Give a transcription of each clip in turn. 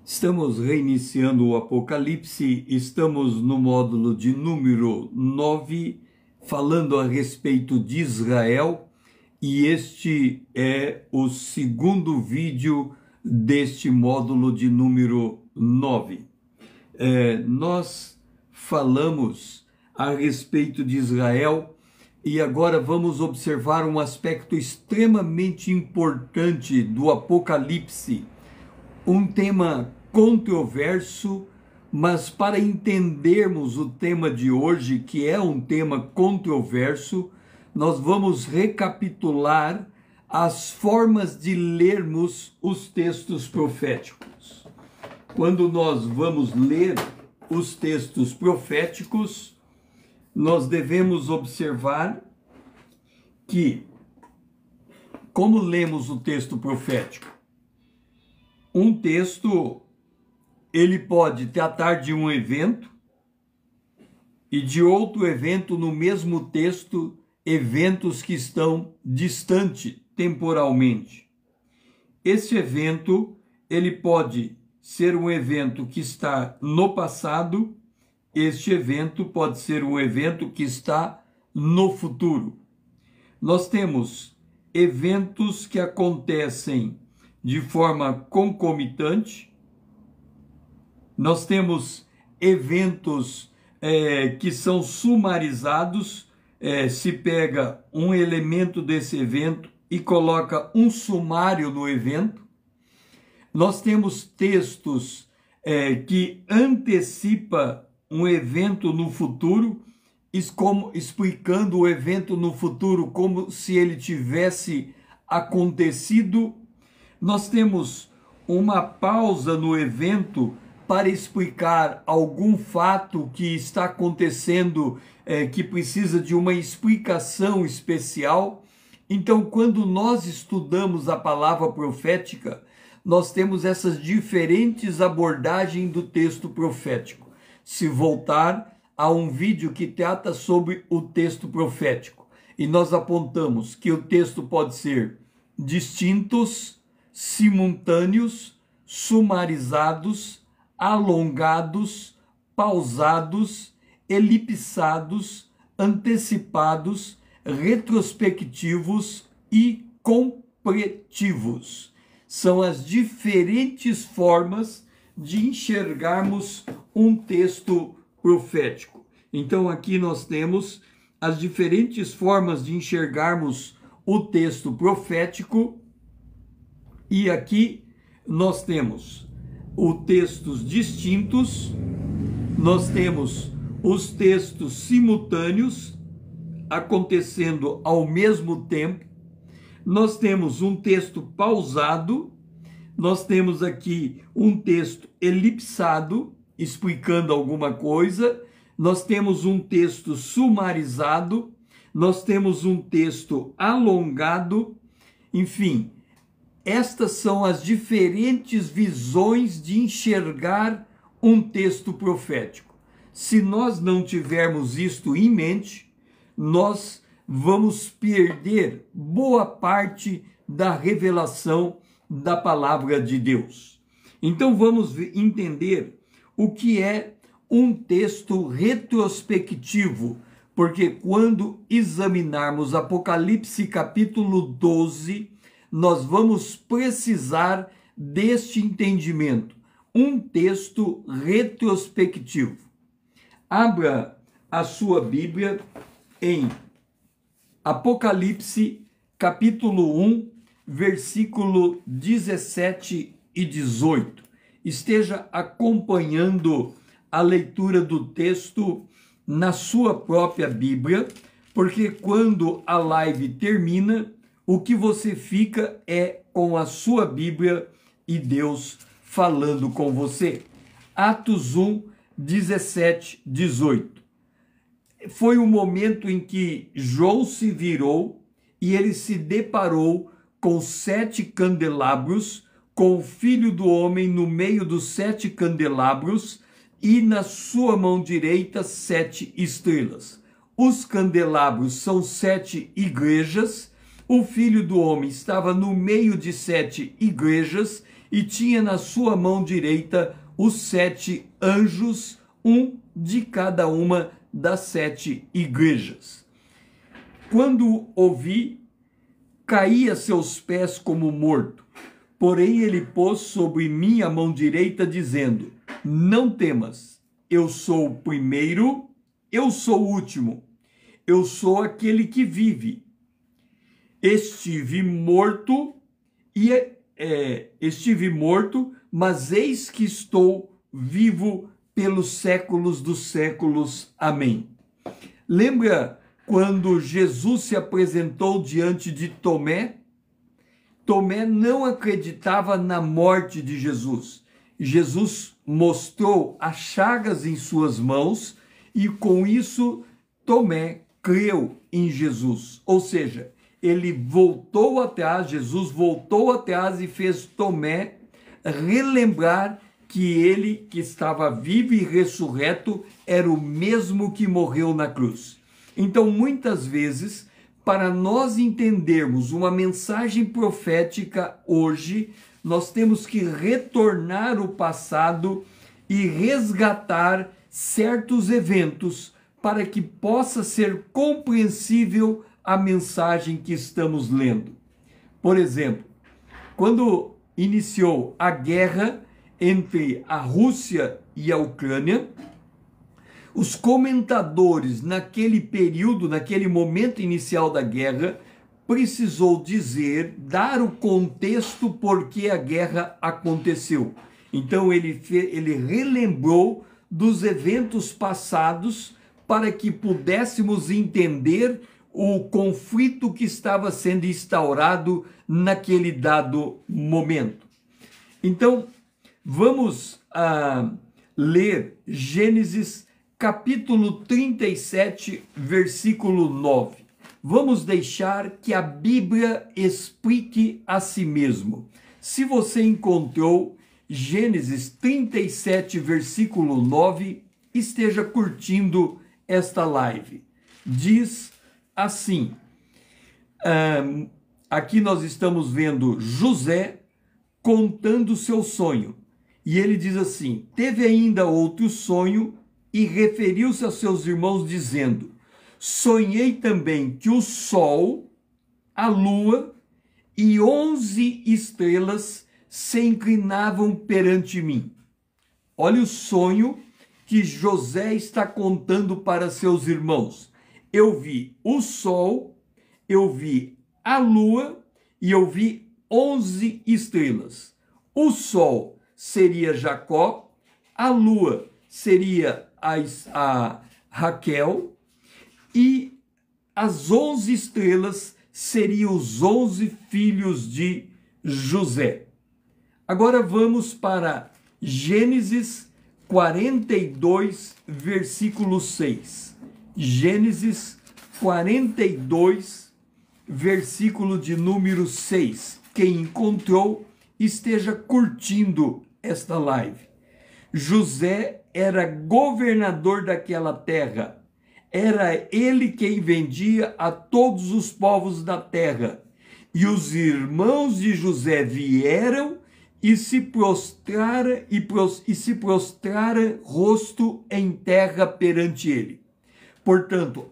Estamos reiniciando o Apocalipse, estamos no módulo de número 9, falando a respeito de Israel, e este é o segundo vídeo deste módulo de número 9. Nós falamos a respeito de Israel e agora vamos observar um aspecto extremamente importante do Apocalipse, um tema controverso, mas para entendermos o tema de hoje, que é um tema controverso, nós vamos recapitular as formas de lermos os textos proféticos. Quando nós vamos ler os textos proféticos, nós devemos observar que, como lemos o texto profético? Um texto, ele pode tratar de um evento e de outro evento no mesmo texto, eventos que estão distantes temporalmente. Esse evento, ele pode ser um evento que está no passado, este evento pode ser um evento que está no futuro. Nós temos eventos que acontecem de forma concomitante. Nós temos eventos que são sumarizados, se pega um elemento desse evento e coloca um sumário no evento. Nós temos textos que antecipam um evento no futuro, explicando o evento no futuro como se ele tivesse acontecido. Nós temos uma pausa no evento para explicar algum fato que está acontecendo, que precisa de uma explicação especial. Então, quando nós estudamos a palavra profética, nós temos essas diferentes abordagens do texto profético. Se voltar a um vídeo que trata sobre o texto profético, e nós apontamos que o texto pode ser distintos, simultâneos, sumarizados, alongados, pausados, elipsados, antecipados, retrospectivos e completivos. São as diferentes formas de enxergarmos um texto profético. Então aqui nós temos as diferentes formas de enxergarmos o texto profético. E aqui nós temos os textos distintos, nós temos os textos simultâneos acontecendo ao mesmo tempo, nós temos um texto pausado, nós temos aqui um texto elipsado, explicando alguma coisa, nós temos um texto sumarizado, nós temos um texto alongado, enfim. Estas são as diferentes visões de enxergar um texto profético. Se nós não tivermos isto em mente, nós vamos perder boa parte da revelação da palavra de Deus. Então vamos entender o que é um texto retrospectivo, porque quando examinarmos Apocalipse capítulo 12, nós vamos precisar deste entendimento, um texto retrospectivo. Abra a sua Bíblia em Apocalipse, capítulo 1, versículo 17 e 18. Esteja acompanhando a leitura do texto na sua própria Bíblia, porque quando a live termina, o que você fica é com a sua Bíblia e Deus falando com você. Atos 1, 17, 18. Foi o momento em que João se virou e ele se deparou com 7 candelabros, com o Filho do Homem no meio dos 7 candelabros e na sua mão direita 7 estrelas. Os candelabros são 7 igrejas. O Filho do Homem estava no meio de 7 igrejas e tinha na sua mão direita os 7 anjos, um de cada uma das 7 igrejas. Quando o vi, caí a seus pés como morto. Porém ele pôs sobre mim a mão direita, dizendo: não temas, eu sou o primeiro, eu sou o último, eu sou aquele que vive. Estive morto, mas eis que estou vivo pelos séculos dos séculos. Amém. Lembra quando Jesus se apresentou diante de Tomé? Tomé não acreditava na morte de Jesus. Jesus mostrou as chagas em suas mãos e com isso Tomé creu em Jesus. Ou seja, ele voltou atrás, Jesus voltou atrás e fez Tomé relembrar que ele, que estava vivo e ressurreto, era o mesmo que morreu na cruz. Então, muitas vezes, para nós entendermos uma mensagem profética hoje, nós temos que retornar ao passado e resgatar certos eventos para que possa ser compreensível a mensagem que estamos lendo. Por exemplo, quando iniciou a guerra entre a Rússia e a Ucrânia, os comentadores naquele período, naquele momento inicial da guerra, precisou dizer, dar o contexto por que a guerra aconteceu. Então ele relembrou dos eventos passados para que pudéssemos entender o conflito que estava sendo instaurado naquele dado momento. Então, vamos ler Gênesis capítulo 37, versículo 9. Vamos deixar que a Bíblia explique a si mesmo. Se você encontrou Gênesis 37, versículo 9, esteja curtindo esta live. Diz assim, aqui nós estamos vendo José contando seu sonho. E ele diz assim: teve ainda outro sonho e referiu-se aos seus irmãos dizendo: sonhei também que o sol, a lua e 11 estrelas se inclinavam perante mim. Olha o sonho que José está contando para seus irmãos. Eu vi o sol, eu vi a lua e eu vi 11 estrelas. O sol seria Jacó, a lua seria a Raquel e as 11 estrelas seriam os 11 filhos de José. Agora vamos para Gênesis 42, versículo 6. Gênesis 42, versículo de número 6. Quem encontrou, esteja curtindo esta live. José era governador daquela terra. Era ele quem vendia a todos os povos da terra. E os irmãos de José vieram e se prostraram rosto em terra perante ele. Portanto,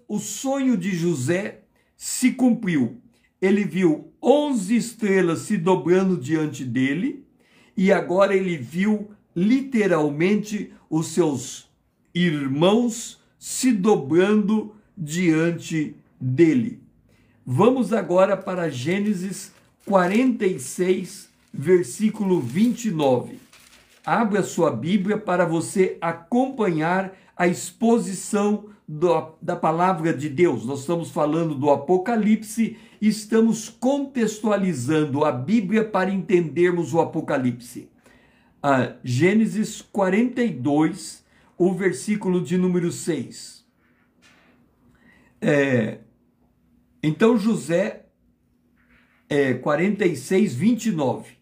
o sonho de José se cumpriu. Ele viu 11 estrelas se dobrando diante dele e agora ele viu literalmente os seus irmãos se dobrando diante dele. Vamos agora para Gênesis 46, versículo 29. Abra sua Bíblia para você acompanhar a exposição da palavra de Deus. Nós estamos falando do Apocalipse e estamos contextualizando a Bíblia para entendermos o Apocalipse. Gênesis 42, o versículo de número 6. Então José, 46, 29.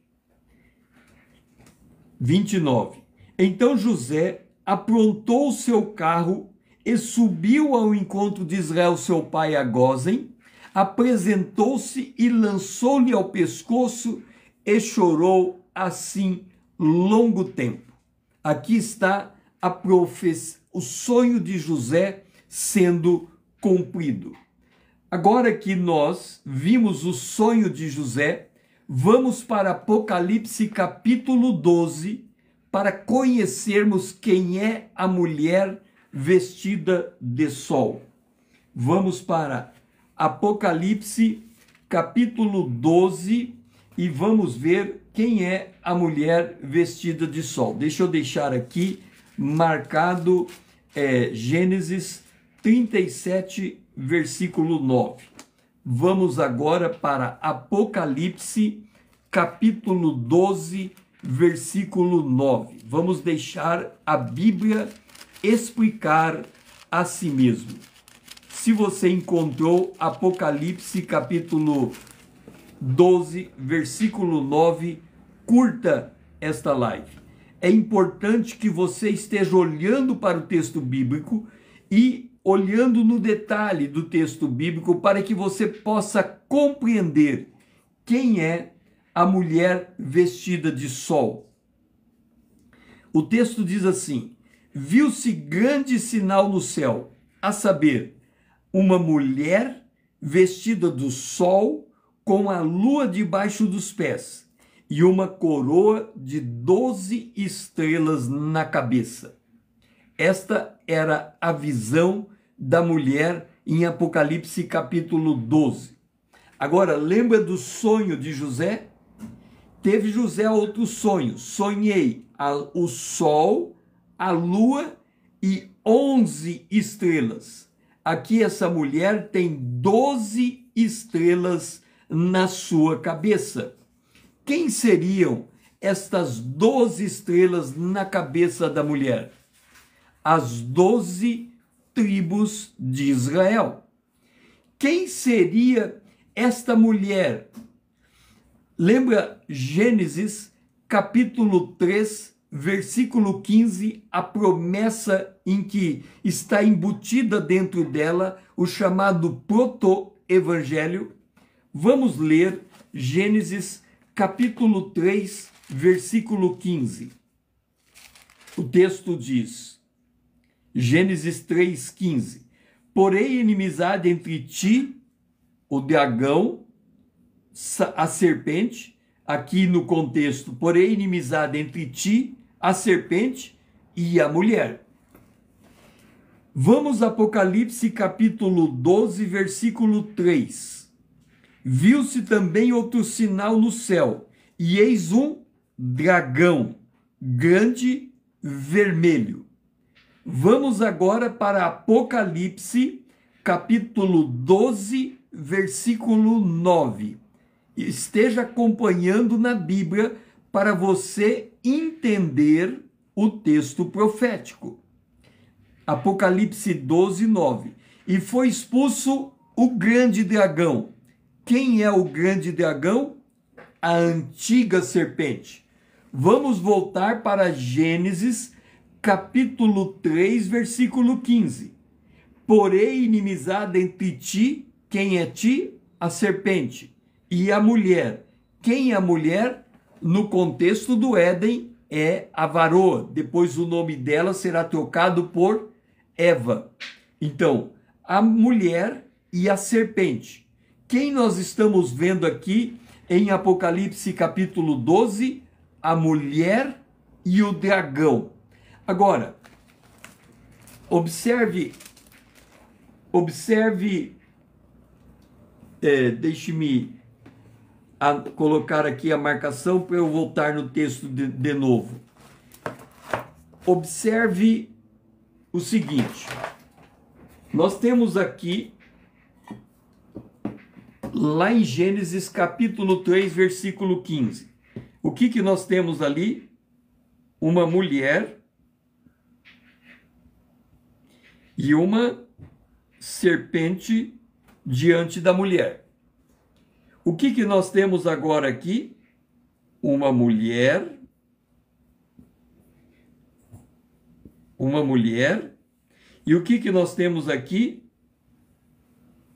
Então José aprontou o seu carro e subiu ao encontro de Israel, seu pai, a Gósen, apresentou-se e lançou-lhe ao pescoço e chorou assim longo tempo. Aqui está o sonho de José sendo cumprido. Agora que nós vimos o sonho de José, vamos para Apocalipse capítulo 12 para conhecermos quem é a mulher vestida de sol. Vamos para Apocalipse capítulo 12 e vamos ver quem é a mulher vestida de sol. Deixa eu deixar aqui marcado Gênesis 37, versículo 9. Vamos agora para Apocalipse, capítulo 12, versículo 9. Vamos deixar a Bíblia explicar a si mesmo. Se você encontrou Apocalipse, capítulo 12, versículo 9, curta esta live. É importante que você esteja olhando para o texto bíblico e olhando no detalhe do texto bíblico para que você possa compreender quem é a mulher vestida de sol. O texto diz assim: viu-se grande sinal no céu, a saber, uma mulher vestida do sol com a lua debaixo dos pés e uma coroa de 12 estrelas na cabeça. Esta era a visão da mulher em Apocalipse capítulo 12. Agora, lembra do sonho de José? Teve José outro sonho. Sonhei o sol, a lua e 11 estrelas. Aqui essa mulher tem 12 estrelas na sua cabeça. Quem seriam estas 12 estrelas na cabeça da mulher? As 12 tribos de Israel. Quem seria esta mulher? Lembra Gênesis capítulo 3, versículo 15, a promessa em que está embutida dentro dela o chamado proto-evangelho? Vamos ler Gênesis capítulo 3, versículo 15. O texto diz, Gênesis 3,15: porém inimizade entre ti, o dragão, a serpente, aqui no contexto, porém inimizade entre ti, a serpente e a mulher. Vamos a Apocalipse capítulo 12, versículo 3. Viu-se também outro sinal no céu, e eis um dragão, grande, vermelho. Vamos agora para Apocalipse, capítulo 12, versículo 9. Esteja acompanhando na Bíblia para você entender o texto profético. Apocalipse 12, 9. E foi expulso o grande dragão. Quem é o grande dragão? A antiga serpente. Vamos voltar para Gênesis, capítulo 3, versículo 15. Porém, inimizade entre ti, quem é ti? A serpente. E a mulher. Quem é a mulher? No contexto do Éden, é a varoa. Depois o nome dela será trocado por Eva. Então, a mulher e a serpente. Quem nós estamos vendo aqui em Apocalipse capítulo 12? A mulher e o dragão. Agora, observe, deixe-me colocar aqui a marcação para eu voltar no texto de novo. Observe o seguinte, nós temos aqui, lá em Gênesis capítulo 3, versículo 15, o que nós temos ali? Uma mulher e uma serpente diante da mulher. O que nós temos agora aqui? Uma mulher, e o que nós temos aqui?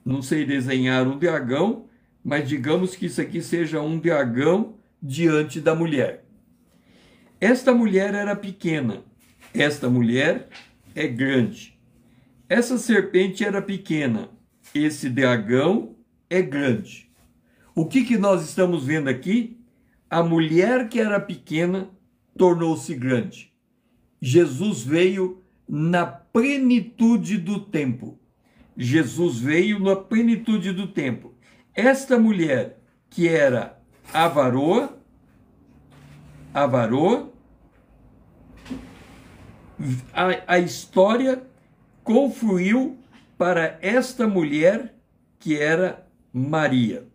Não sei desenhar um dragão, mas digamos que isso aqui seja um dragão diante da mulher. Esta mulher era pequena, esta mulher é grande. Essa serpente era pequena, esse dragão é grande. O que nós estamos vendo aqui? A mulher que era pequena tornou-se grande. Jesus veio na plenitude do tempo. Jesus veio na plenitude do tempo. Esta mulher que era avaroa, a história confluiu para esta mulher que era Maria.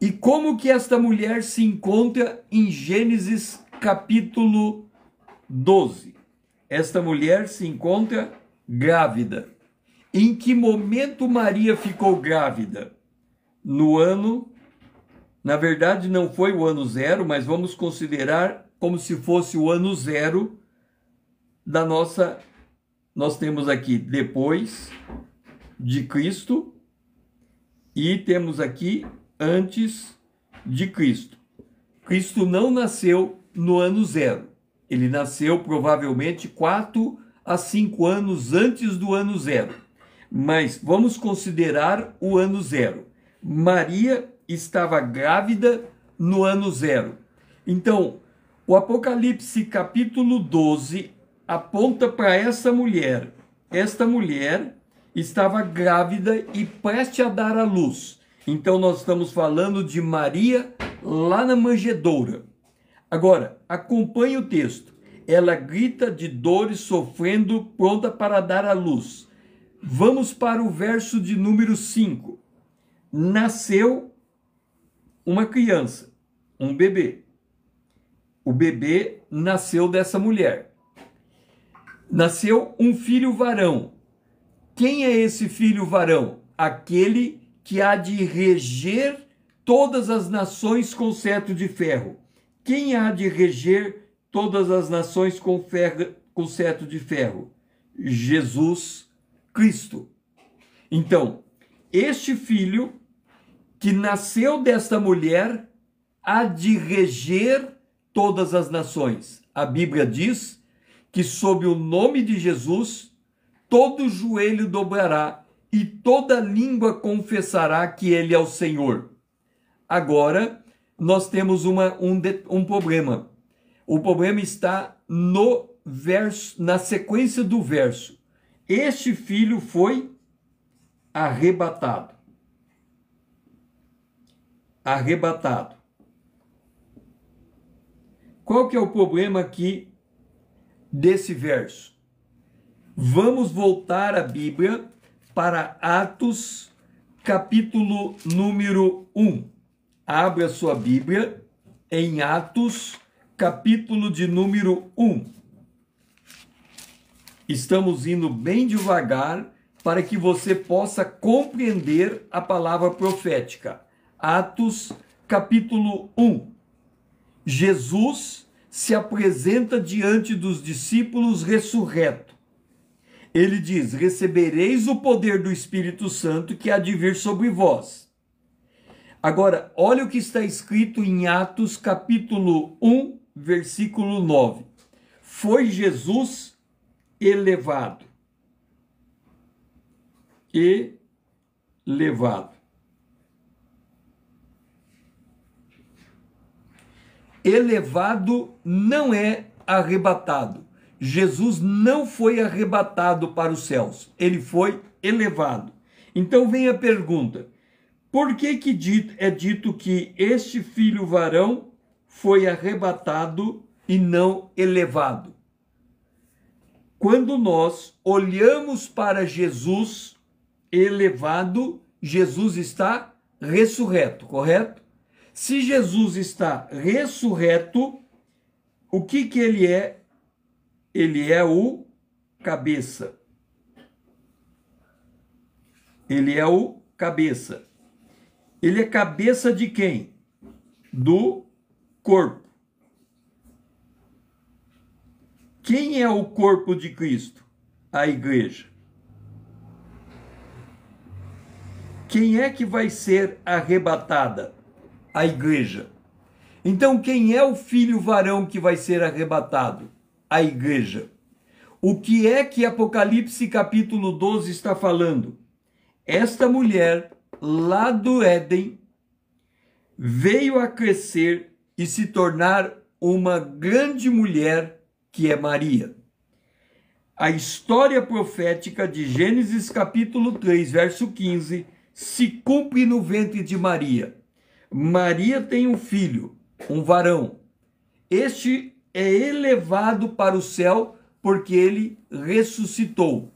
E como que esta mulher se encontra em Gênesis capítulo 12? Esta mulher se encontra grávida. Em que momento Maria ficou grávida? No ano, na verdade não foi o ano zero, mas vamos considerar como se fosse o ano zero da nossa... Nós temos aqui depois de Cristo e temos aqui antes de Cristo. Cristo não nasceu no ano zero. Ele nasceu provavelmente 4 a 5 anos antes do ano zero. Mas vamos considerar o ano zero. Maria estava grávida no ano zero. Então, o Apocalipse capítulo 12 aponta para essa mulher. Esta mulher estava grávida e prestes a dar à luz. Então nós estamos falando de Maria lá na manjedoura. Agora, acompanhe o texto. Ela grita de dores, sofrendo, pronta para dar à luz. Vamos para o verso de número 5. Nasceu uma criança, um bebê. O bebê nasceu dessa mulher. Nasceu um filho varão. Quem é esse filho varão? Aquele que há de reger todas as nações com cetro de ferro. Quem há de reger todas as nações com cetro de ferro? Jesus Cristo. Então, este filho que nasceu desta mulher há de reger todas as nações. A Bíblia diz que sob o nome de Jesus, todo joelho dobrará e toda língua confessará que ele é o Senhor. Agora, nós temos um problema. O problema está no verso, na sequência do verso. Este filho foi arrebatado. Arrebatado. Qual que é o problema aqui desse verso? Vamos voltar à Bíblia para Atos, capítulo número 1. Abra a sua Bíblia em Atos, capítulo de número 1. Estamos indo bem devagar para que você possa compreender a palavra profética. Atos, capítulo 1. Jesus se apresenta diante dos discípulos ressurreto. Ele diz: recebereis o poder do Espírito Santo que há de vir sobre vós. Agora, olha o que está escrito em Atos capítulo 1, versículo 9. Foi Jesus elevado. Elevado. Elevado não é arrebatado. Jesus não foi arrebatado para os céus, ele foi elevado. Então vem a pergunta: por que é dito que este filho varão foi arrebatado e não elevado? Quando nós olhamos para Jesus elevado, Jesus está ressurreto, correto? Se Jesus está ressurreto, o que ele é? Ele é o cabeça. Ele é o cabeça. Ele é cabeça de quem? Do corpo. Quem é o corpo de Cristo? A igreja. Quem é que vai ser arrebatada? a igreja. Então, quem é o filho varão que vai ser arrebatado? A igreja. O que é que Apocalipse capítulo 12 está falando? Esta mulher lá do Éden veio a crescer e se tornar uma grande mulher, que é Maria. A história profética de Gênesis capítulo 3, verso 15, se cumpre no ventre de Maria. Maria tem um filho, um varão. Este é elevado para o céu porque ele ressuscitou.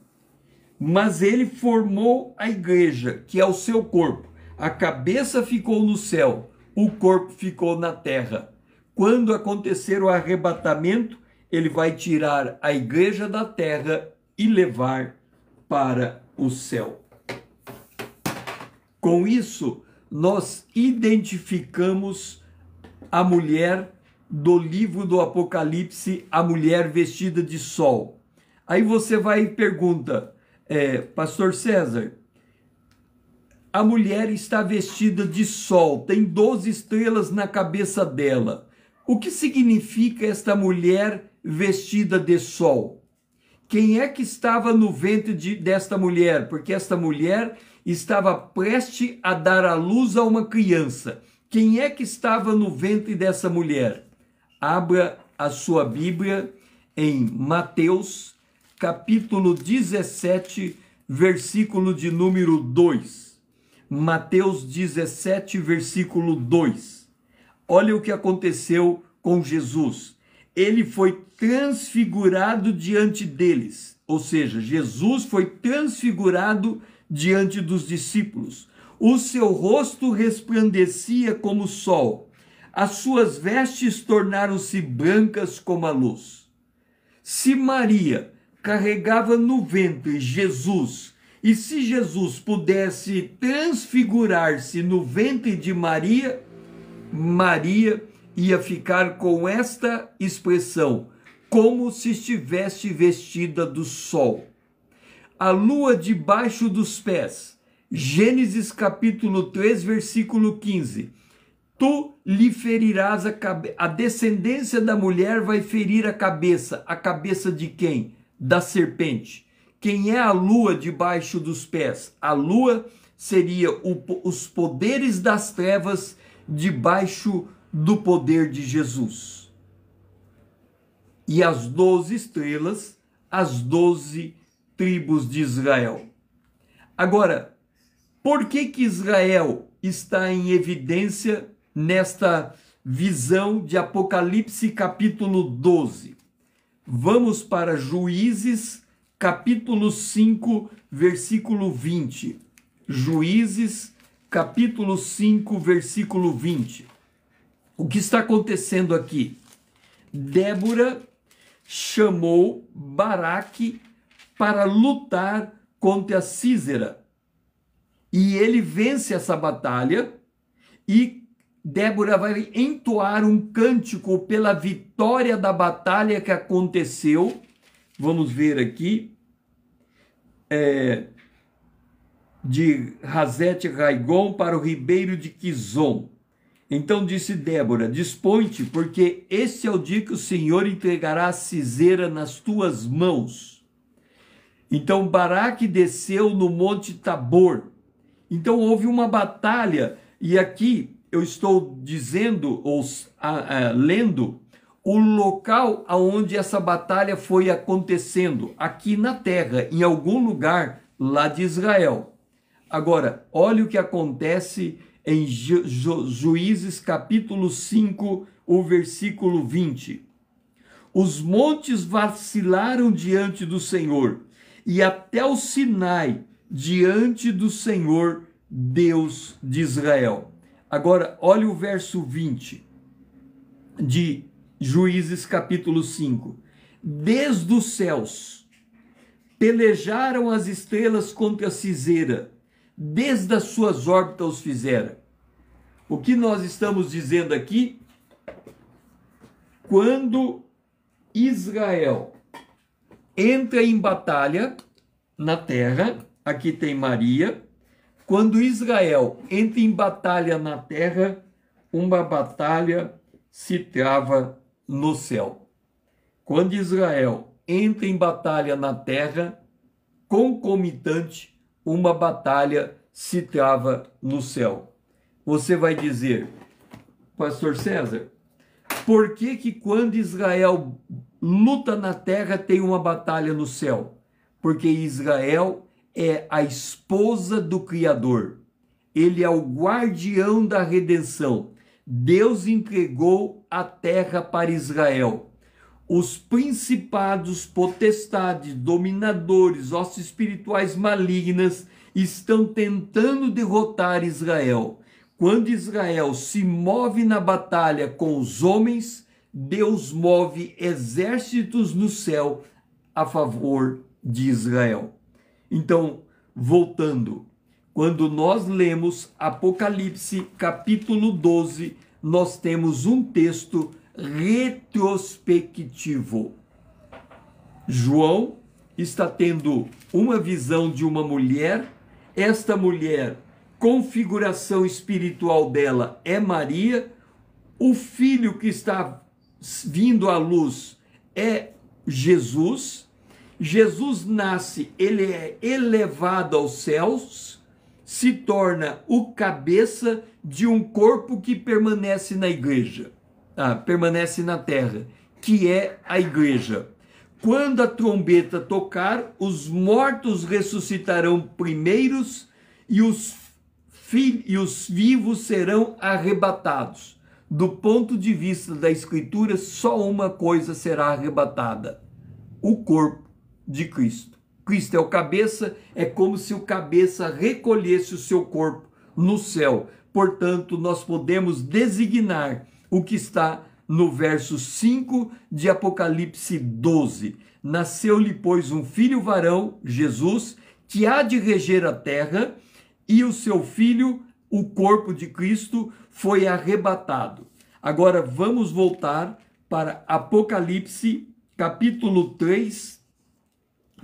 Mas ele formou a igreja, que é o seu corpo. A cabeça ficou no céu, o corpo ficou na terra. Quando acontecer o arrebatamento, ele vai tirar a igreja da terra e levar para o céu. Com isso, nós identificamos a mulher do livro do Apocalipse, a mulher vestida de sol. Aí você vai e pergunta, Pastor César, a mulher está vestida de sol, tem 12 estrelas na cabeça dela. O que significa esta mulher vestida de sol? Quem é que estava no ventre desta mulher? Porque esta mulher estava prestes a dar à luz a uma criança. Quem é que estava no ventre dessa mulher? Abra a sua Bíblia em Mateus, capítulo 17, versículo de número 2. Mateus 17, versículo 2. Olha o que aconteceu com Jesus. Ele foi transfigurado diante deles. Ou seja, Jesus foi transfigurado diante dos discípulos. O seu rosto resplandecia como o sol. As suas vestes tornaram-se brancas como a luz. Se Maria carregava no ventre Jesus, e se Jesus pudesse transfigurar-se no ventre de Maria, Maria ia ficar com esta expressão, como se estivesse vestida do sol. A lua debaixo dos pés. Gênesis capítulo 3, versículo 15. Tu lhe ferirás a descendência da mulher vai ferir a cabeça de quem? Da serpente. Quem é a lua debaixo dos pés? A lua seria os poderes das trevas debaixo do poder de Jesus. E as 12 estrelas, as 12 tribos de Israel. Agora, por que Israel está em evidência nesta visão de Apocalipse capítulo 12? Vamos para Juízes capítulo 5, versículo 20. Juízes capítulo 5, versículo 20. O que está acontecendo aqui? Débora chamou Baraque para lutar contra Sísera. E ele vence essa batalha e Débora vai entoar um cântico pela vitória da batalha que aconteceu. Vamos ver aqui. De Hazete Raigon para o ribeiro de Quizon. Então disse Débora, dispõe-te, porque este é o dia que o Senhor entregará a Sísera nas tuas mãos. Então Baraque desceu no monte Tabor. Então houve uma batalha, e aqui eu estou dizendo, ou lendo, o local aonde essa batalha foi acontecendo, aqui na terra, em algum lugar lá de Israel. Agora, olha o que acontece em Juízes capítulo 5, o versículo 20. Os montes vacilaram diante do Senhor, e até o Sinai diante do Senhor, Deus de Israel. Agora, olha o verso 20 de Juízes capítulo 5. Desde os céus pelejaram as estrelas contra Sísera, desde as suas órbitas os fizeram. O que nós estamos dizendo aqui? Quando Israel entra em batalha na terra, aqui tem Maria, quando Israel entra em batalha na terra, uma batalha se trava no céu. Quando Israel entra em batalha na terra, concomitante, uma batalha se trava no céu. Você vai dizer, Pastor César, por que que quando Israel luta na terra tem uma batalha no céu? Porque Israel é a esposa do Criador. Ele é o guardião da redenção. Deus entregou a terra para Israel. Os principados, potestades, dominadores, hostes espirituais malignas estão tentando derrotar Israel. Quando Israel se move na batalha com os homens, Deus move exércitos no céu a favor de Israel. Então, voltando, quando nós lemos Apocalipse capítulo 12, nós temos um texto retrospectivo. João está tendo uma visão de uma mulher. Esta mulher, configuração espiritual dela é Maria. O filho que está vindo à luz é Jesus. Jesus nasce, ele é elevado aos céus, se torna o cabeça de um corpo que permanece na igreja, permanece na terra, que é a igreja. Quando a trombeta tocar, os mortos ressuscitarão primeiros e os vivos serão arrebatados. Do ponto de vista da Escritura, só uma coisa será arrebatada: o corpo de Cristo. Cristo é o cabeça, é como se o cabeça recolhesse o seu corpo no céu. Portanto, nós podemos designar o que está no verso 5 de Apocalipse 12. Nasceu-lhe, pois, um filho varão, Jesus, que há de reger a terra, e o seu filho, o corpo de Cristo, foi arrebatado. Agora vamos voltar para Apocalipse, capítulo 3,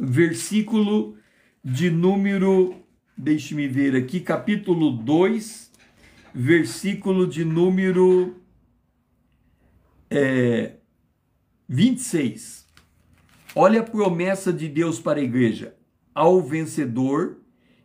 versículo de número, deixe-me ver aqui, capítulo 2, versículo de número 26. Olha a promessa de Deus para a igreja: ao vencedor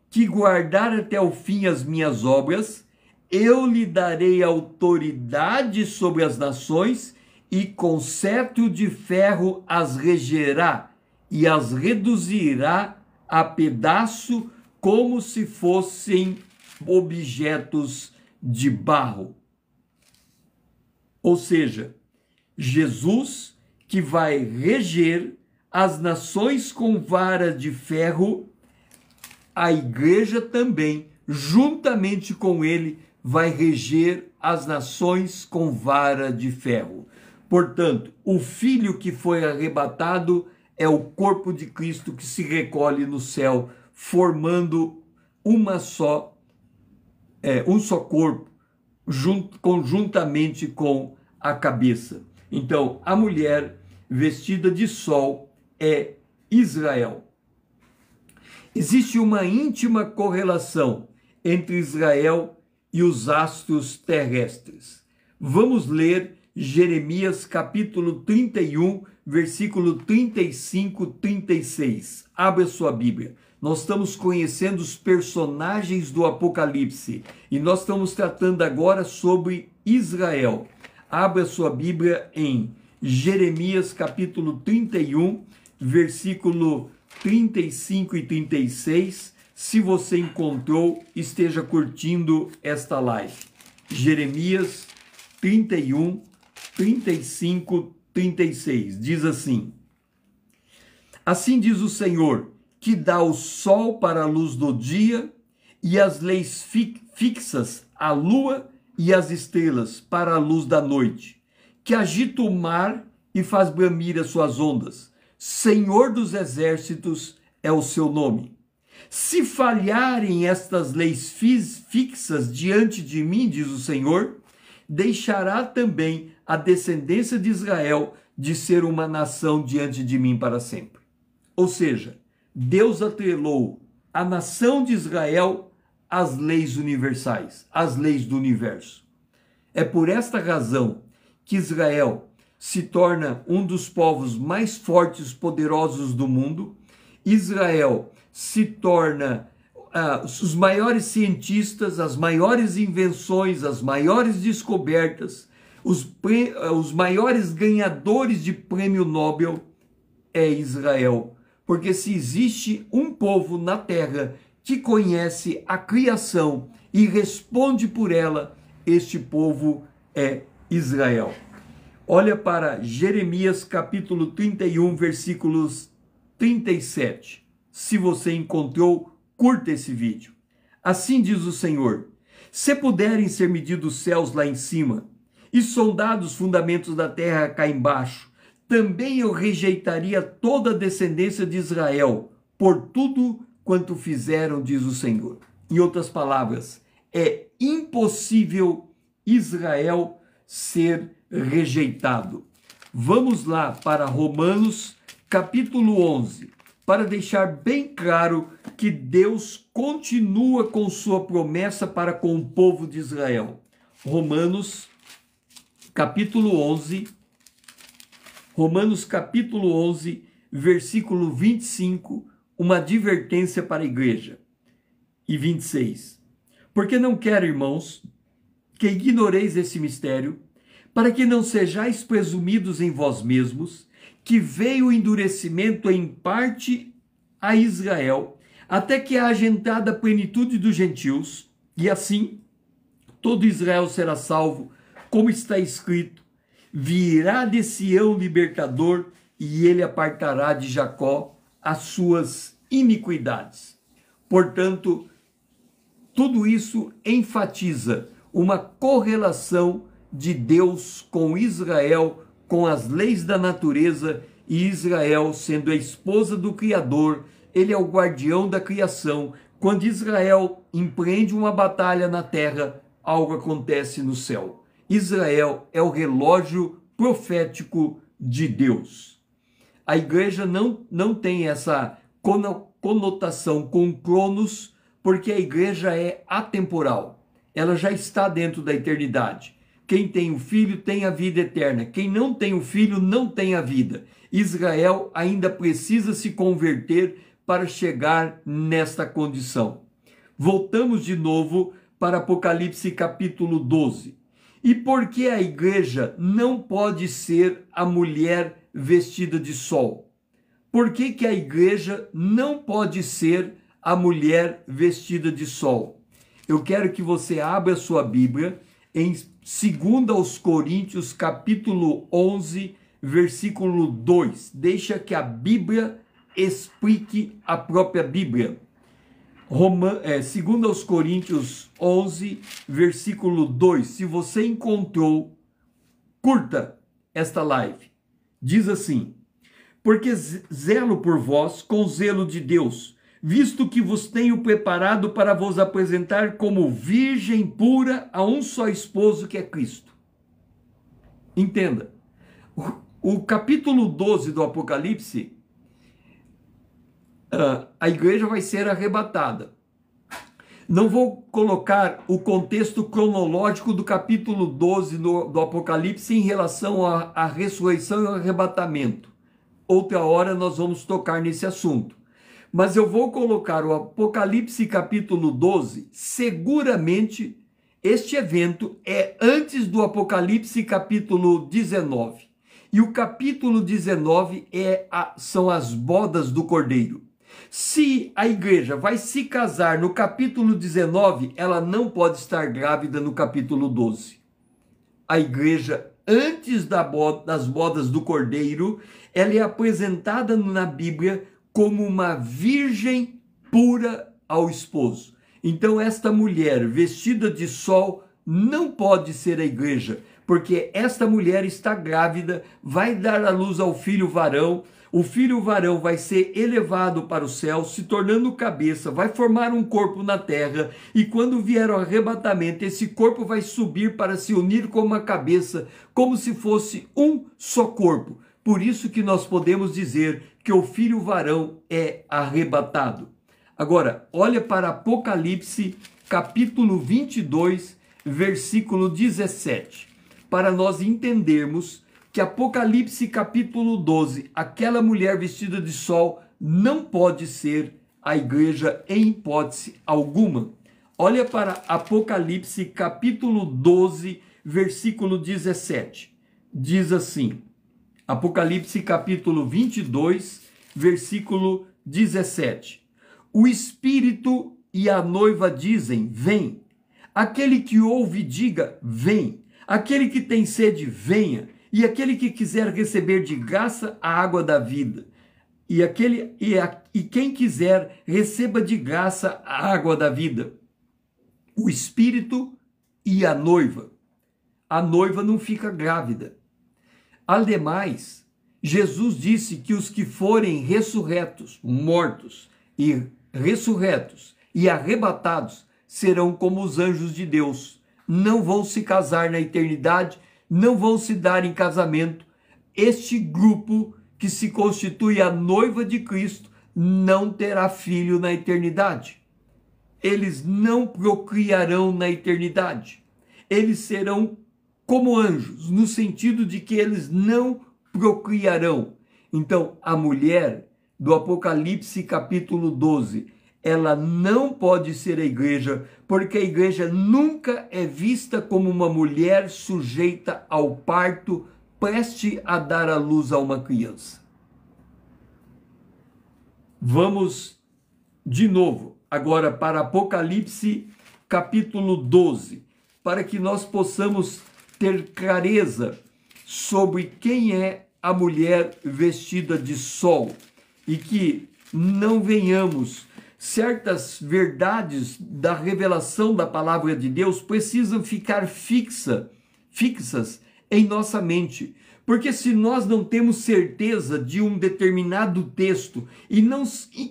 que guardar até o fim as minhas obras, eu lhe darei autoridade sobre as nações, e com cetro de ferro as regerá e as reduzirá a pedaço, como se fossem objetos de barro. Ou seja, Jesus que vai reger as nações com vara de ferro, a igreja também, juntamente com ele, vai reger as nações com vara de ferro. Portanto, o filho que foi arrebatado é o corpo de Cristo que se recolhe no céu, formando um só corpo, conjuntamente com a cabeça. Então, a mulher vestida de sol é Israel. Existe uma íntima correlação entre Israel e os astros terrestres. Vamos ler Jeremias capítulo 31, versículo 35, 36. Abra sua Bíblia. Nós estamos conhecendo os personagens do Apocalipse e nós estamos tratando agora sobre Israel. Abra sua Bíblia em Jeremias capítulo 31, versículo 35 e 36. Se você encontrou, esteja curtindo esta live. Jeremias 31, 35, 36. Diz assim: assim diz o Senhor, que dá o sol para a luz do dia e as leis fixas à lua e as estrelas para a luz da noite, que agita o mar e faz bramir as suas ondas. Senhor dos exércitos é o seu nome. Se falharem estas leis fixas diante de mim, diz o Senhor, deixará também a descendência de Israel de ser uma nação diante de mim para sempre. Ou seja, Deus atrelou a nação de Israel às leis universais, às leis do universo. É por esta razão que Israel se torna um dos povos mais fortes e poderosos do mundo. Israel se torna os maiores cientistas, as maiores invenções, as maiores descobertas, os maiores ganhadores de prêmio Nobel é Israel. Porque se existe um povo na terra que conhece a criação e responde por ela, este povo é Israel. Olha para Jeremias capítulo 31, versículos 37. Se você encontrou, curta esse vídeo. Assim diz o Senhor: se puderem ser medidos os céus lá em cima e sondados os fundamentos da terra cá embaixo, também eu rejeitaria toda a descendência de Israel por tudo quanto fizeram, diz o Senhor. Em outras palavras, é impossível Israel ser rejeitado. Vamos lá para Romanos capítulo 11, para deixar bem claro que Deus continua com sua promessa para com o povo de Israel. Romanos capítulo 11, versículo 25, uma advertência para a igreja. E 26. Porque não quero, irmãos, que ignoreis esse mistério, para que não sejais presumidos em vós mesmos, que veio o endurecimento em parte a Israel, até que haja entrada a plenitude dos gentios, e assim todo Israel será salvo, como está escrito: virá de Sião libertador, e ele apartará de Jacó as suas iniquidades. Portanto, tudo isso enfatiza uma correlação de Deus com Israel, com as leis da natureza, e Israel sendo a esposa do Criador, ele é o guardião da criação. Quando Israel empreende uma batalha na terra, algo acontece no céu. Israel é o relógio profético de Deus. A igreja não tem essa conotação com Cronos, porque a igreja é atemporal. Ela já está dentro da eternidade. Quem tem o filho tem a vida eterna. Quem não tem o filho não tem a vida. Israel ainda precisa se converter para chegar nesta condição. Voltamos de novo para Apocalipse capítulo 12. E por que a igreja não pode ser a mulher vestida de sol? Por que a igreja não pode ser a mulher vestida de sol? Eu quero que você abra sua Bíblia em 2 Coríntios capítulo 11, versículo 2. Deixa que a Bíblia explique a própria Bíblia. 2 Coríntios 11, versículo 2. Se você encontrou, curta esta live. Diz assim: porque zelo por vós com zelo de Deus, visto que vos tenho preparado para vos apresentar como virgem pura a um só esposo, que é Cristo. Entenda, o capítulo 12 do Apocalipse, a igreja vai ser arrebatada. Não vou colocar o contexto cronológico do capítulo 12 do Apocalipse em relação à ressurreição e ao arrebatamento. Outra hora nós vamos tocar nesse assunto. Mas eu vou colocar o Apocalipse capítulo 12, seguramente este evento é antes do Apocalipse capítulo 19. E o capítulo 19 são as bodas do Cordeiro. Se a igreja vai se casar no capítulo 19, ela não pode estar grávida no capítulo 12. A igreja, antes das bodas do Cordeiro, ela é apresentada na Bíblia como uma virgem pura ao esposo. Então esta mulher vestida de sol não pode ser a igreja, porque esta mulher está grávida, vai dar à luz ao filho varão. O filho varão vai ser elevado para o céu, se tornando cabeça, vai formar um corpo na terra, e quando vier o arrebatamento, esse corpo vai subir para se unir com uma cabeça, como se fosse um só corpo. Por isso que nós podemos dizer que o filho varão é arrebatado. Agora, olha para Apocalipse, capítulo 22, versículo 17, para nós entendermos que Apocalipse capítulo 12, aquela mulher vestida de sol não pode ser a igreja em hipótese alguma. Olha para Apocalipse capítulo 12, versículo 17. Diz assim, Apocalipse capítulo 22, versículo 17. O Espírito e a noiva dizem, vem. Aquele que ouve, diga, vem. Aquele que tem sede, venha. E aquele que quiser receber de graça a água da vida. E quem quiser, receba de graça a água da vida. O Espírito e a noiva. A noiva não fica grávida. Ademais, Jesus disse que os que forem ressurretos, mortos e ressurretos e arrebatados serão como os anjos de Deus. Não vão se casar na eternidade, não vão se dar em casamento. Este grupo que se constitui a noiva de Cristo não terá filho na eternidade. Eles não procriarão na eternidade. Eles serão como anjos, no sentido de que eles não procriarão. Então, a mulher do Apocalipse capítulo 12, ela não pode ser a igreja, porque a igreja nunca é vista como uma mulher sujeita ao parto, preste a dar à luz a uma criança. Vamos de novo agora para Apocalipse capítulo 12, para que nós possamos ter clareza sobre quem é a mulher vestida de sol e que não venhamos. Certas verdades da revelação da palavra de Deus precisam ficar fixas em nossa mente. Porque se nós não temos certeza de um determinado texto e não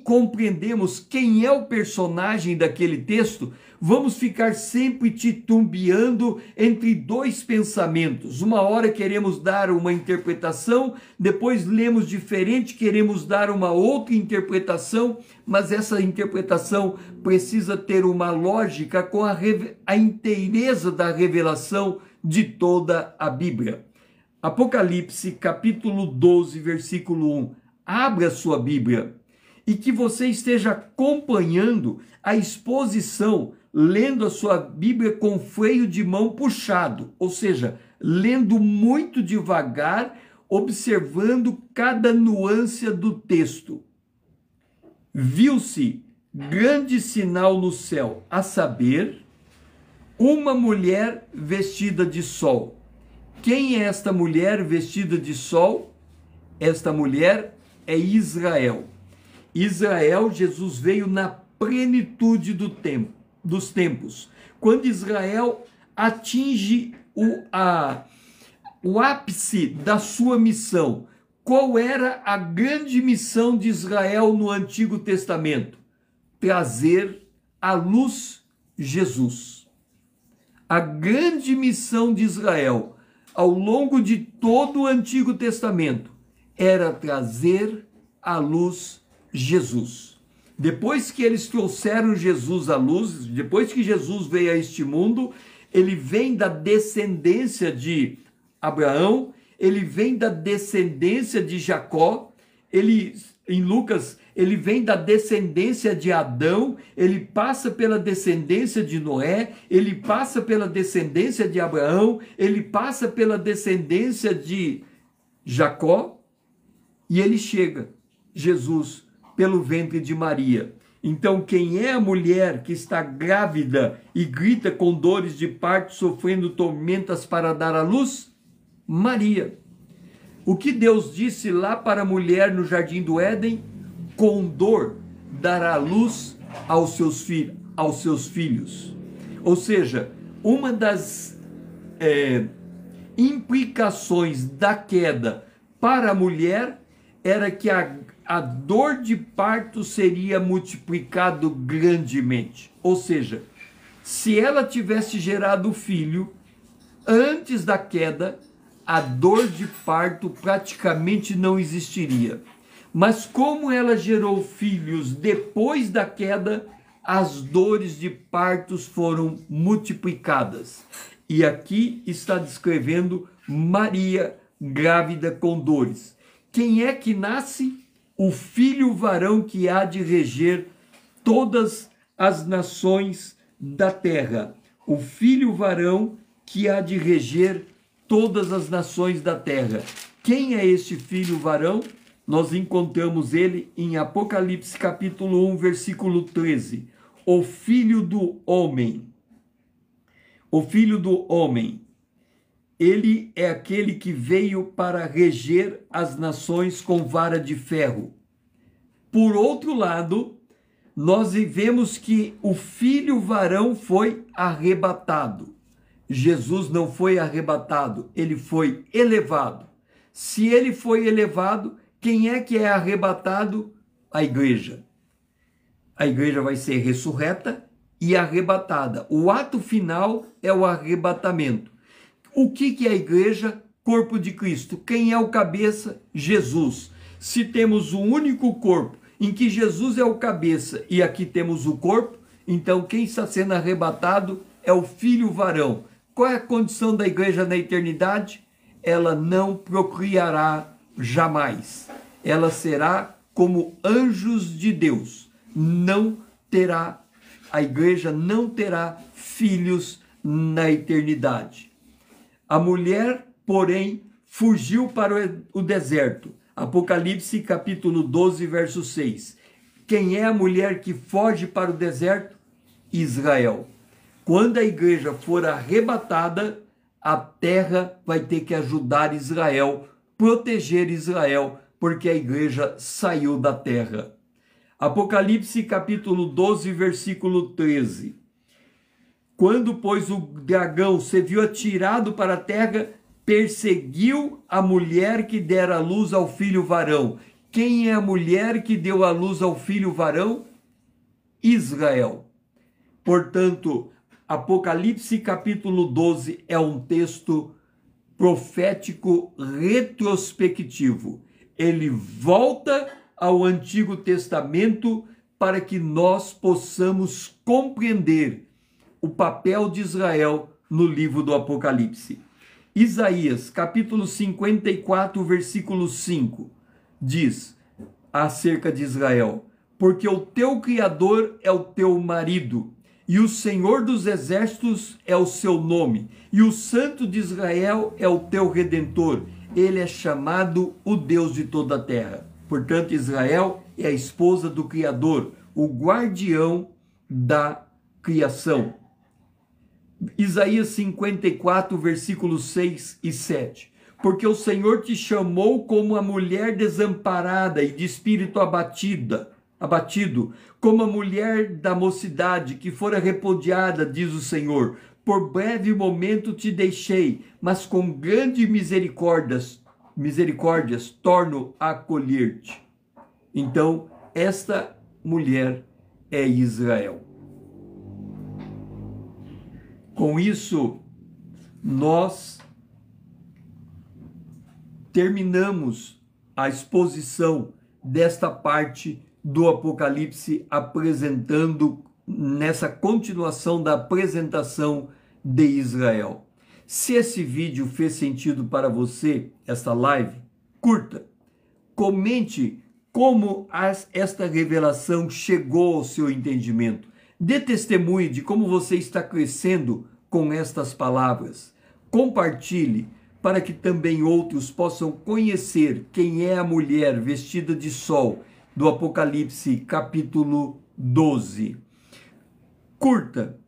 compreendemos quem é o personagem daquele texto, vamos ficar sempre titubeando entre dois pensamentos. Uma hora queremos dar uma interpretação, depois lemos diferente, queremos dar uma outra interpretação, mas essa interpretação precisa ter uma lógica com a inteireza da revelação de toda a Bíblia. Apocalipse capítulo 12, versículo 1. Abra sua Bíblia e que você esteja acompanhando a exposição, lendo a sua Bíblia com freio de mão puxado, ou seja, lendo muito devagar, observando cada nuance do texto. Viu-se grande sinal no céu, a saber, uma mulher vestida de sol. Quem é esta mulher vestida de sol? Esta mulher é Israel. Israel, Jesus veio na plenitude dos tempos. Quando Israel atinge o ápice da sua missão. Qual era a grande missão de Israel no Antigo Testamento? Trazer à luz Jesus. A grande missão de Israel ao longo de todo o Antigo Testamento era trazer à luz Jesus. Depois que eles trouxeram Jesus à luz, depois que Jesus veio a este mundo, ele vem da descendência de Abraão, ele vem da descendência de Jacó, em Lucas, ele vem da descendência de Adão, ele passa pela descendência de Noé, ele passa pela descendência de Abraão, ele passa pela descendência de Jacó, e ele chega, Jesus, pelo ventre de Maria. Então, quem é a mulher que está grávida e grita com dores de parto, sofrendo tormentas para dar à luz? Maria. O que Deus disse lá para a mulher no jardim do Éden? Com dor dará luz aos seus filhos. Ou seja, uma das implicações da queda para a mulher era que a dor de parto seria multiplicado grandemente. Ou seja, se ela tivesse gerado o filho antes da queda, a dor de parto praticamente não existiria. Mas como ela gerou filhos depois da queda, as dores de partos foram multiplicadas. E aqui está descrevendo Maria grávida com dores. Quem é que nasce? O filho varão que há de reger todas as nações da terra. O filho varão que há de reger todas as nações da terra. Quem é este filho varão? Nós encontramos ele em Apocalipse capítulo 1, versículo 13. O filho do homem. O filho do homem. Ele é aquele que veio para reger as nações com vara de ferro. Por outro lado, nós vemos que o filho varão foi arrebatado. Jesus não foi arrebatado, ele foi elevado. Se ele foi elevado, quem é que é arrebatado? A igreja. A igreja vai ser ressurreta e arrebatada. O ato final é o arrebatamento. O que é a igreja? Corpo de Cristo. Quem é o cabeça? Jesus. Se temos um único corpo em que Jesus é o cabeça e aqui temos o corpo, então quem está sendo arrebatado é o filho varão. Qual é a condição da igreja na eternidade? Ela não procriará jamais. Ela será como anjos de Deus. A igreja não terá filhos na eternidade. A mulher, porém, fugiu para o deserto. Apocalipse capítulo 12, verso 6. Quem é a mulher que foge para o deserto? Israel. Quando a igreja for arrebatada, a terra vai ter que ajudar Israel, proteger Israel, porque a igreja saiu da terra. Apocalipse capítulo 12, versículo 13. Quando, pois, o dragão se viu atirado para a terra, perseguiu a mulher que dera a luz ao filho varão. Quem é a mulher que deu a luz ao filho varão? Israel. Portanto, Apocalipse capítulo 12 é um texto profético retrospectivo. Ele volta ao Antigo Testamento para que nós possamos compreender o papel de Israel no livro do Apocalipse. Isaías, capítulo 54, versículo 5, diz acerca de Israel: porque o teu Criador é o teu marido, e o Senhor dos exércitos é o seu nome, e o Santo de Israel é o teu Redentor. Ele é chamado o Deus de toda a terra. Portanto, Israel é a esposa do Criador, o guardião da criação. Isaías 54, versículos 6 e 7. Porque o Senhor te chamou como a mulher desamparada e de espírito abatido, como a mulher da mocidade que fora repudiada, diz o Senhor. Por breve momento te deixei, mas com grande misericórdias torno a acolher-te. Então, esta mulher é Israel. Com isso, nós terminamos a exposição desta parte do Apocalipse, apresentando nessa continuação da apresentação de Israel. Se esse vídeo fez sentido para você, esta live, curta, comente como esta revelação chegou ao seu entendimento. Dê testemunho de como você está crescendo com estas palavras. Compartilhe para que também outros possam conhecer quem é a mulher vestida de sol do Apocalipse capítulo 12. Curta,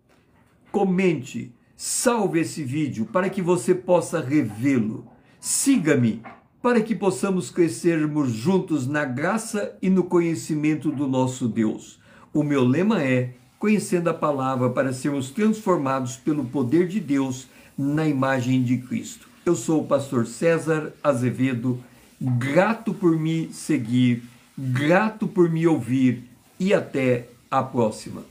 comente, salve esse vídeo para que você possa revê-lo. Siga-me para que possamos crescermos juntos na graça e no conhecimento do nosso Deus. O meu lema é: conhecendo a palavra para sermos transformados pelo poder de Deus na imagem de Cristo. Eu sou o pastor César Azevedo, grato por me seguir, grato por me ouvir e até a próxima.